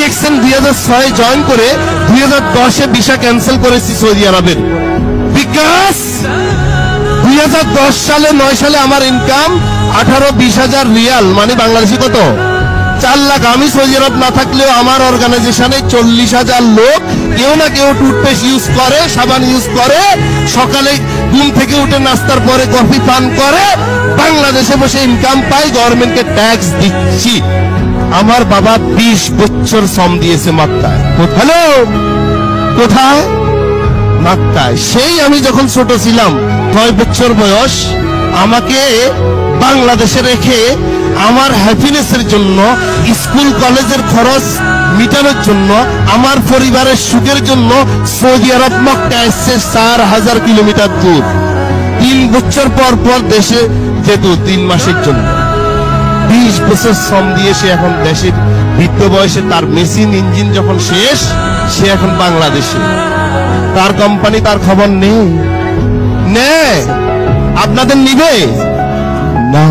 দেখছেন 2006 জয়েন করে 2010-এ visa cancel করেছি সৌদি আরবের। বিকাশ 2010 সালে 9 সালে আমার ইনকাম 18-20 হাজার রিয়াল, মানে বাংলাদেশি কত 4 লাখ। আমি সৌদি আরব না থাকলেও আমার অর্গানাইজেশনে 40,000 লোক কেউ না কেউ টুথপেস্ট ইউজ করে, সাবান ইউজ করে, সকালে ঘুম থেকে উঠে নাস্তার পরে কফি পান করে, বাংলাদেশে বসে ইনকাম পাই, গভর্নমেন্টকে ট্যাক্স দিচ্ছি। আমার বাবা 20 বছর শ্রম দিয়েছে মক্কায়। হ্যালো, কোথায়? মক্কায়। সেই আমি যখন ছোট ছিলাম 9 বছর বয়স, আমাকে বাংলাদেশে রেখে আমার হ্যাপিনেসের জন্য, স্কুল কলেজের খরচ মিটানোর জন্য, আমার পরিবারের সুখের জন্য সৌদি আরব মক্কা এসছে 4000 কিলোমিটার দূর। 3 বছর পর পর দেশে যেত 3 মাসের জন্য। 20 বছর শ্রম দিয়ে সে এখন দেশের বৃদ্ধ বয়সে, তার মেশিন ইঞ্জিন যখন শেষ, সে এখন বাংলাদেশে। তার কোম্পানি তার খবর নেই। আপনাদের নিবে না।